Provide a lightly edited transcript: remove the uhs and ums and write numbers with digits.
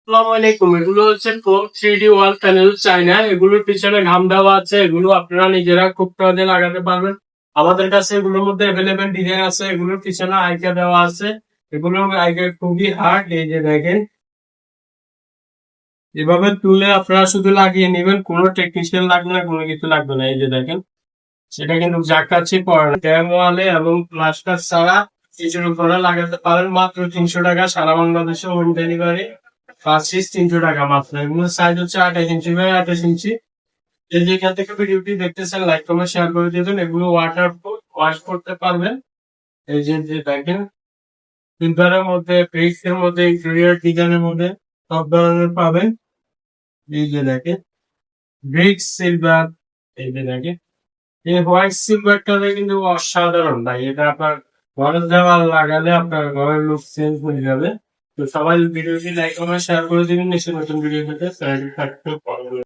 আসসালামু আলাইকুম। এগুলো হচ্ছে প্রো 3D ওয়াল প্যানেল চায়না। এগুলোর পিছনে ঘাম দেওয়া আছে। এগুলো আপনারা নিজেরা খুব সহজে লাগাতে পারবেন। আমাদের কাছে এগুলোর মধ্যে অ্যাভেলেবেল ডিজাইন আছে। এগুলোর পিছনে আইকা দেওয়া আছে। এগুলোর আইকা খুবই হার্ড। এই যে দেখেন, এভাবে তুলে আপনারা শুধু লাগিয়ে নেবেন। কোনো টেকনিশিয়ান লাগবে না, কোনো কিছু লাগবে না। এই যে দেখেন, সেটা কিন্তু জাকাচ্ছি পড়ে না। ট্যাম ওয়ালে এবং প্লাস্টার ছাড়া কিছুর উপরে লাগাতে পারেন। মাত্র 300 টাকা, সারা বাংলাদেশে হোম ডেলিভারি। 5 পিস 300 টাকা মাত্র। এগুলোর সাইজ হচ্ছে 28 ইঞ্চি বাই 28 ইঞ্চি। যে যেখান থেকে ভিডিওটি দেখতেছেন লাইক কমেন্ট শেয়ার করে দিবেন। এগুলো ওয়াটার প্রুফ, ওয়াশ করতে পারবেন। এই যে যে দেখেন, সিলভারের মধ্যে, ফেক্স এর মধ্যে, ইন্টেরিয়র ডিজাইনের মধ্যে সব ধরনের পাবেন। এই যে দেখেন, ব্রিক্স সিলভার। এই যে দেখেন, এই হোয়াইট সিলভারটা কিন্তু অসাধারণ ভাই। এটা আপনার ঘরের দেওয়াল লাগালে আপনার ঘরের লুক চেঞ্জ হয়ে যাবে। তো সবাই ভিডিওটি লাইক কমেন্ট শেয়ার করে দিবেন। নিশ্চয়ই নতুন ভিডিও পেতে চ্যানেলটি সাবস্ক্রাইব করবেন।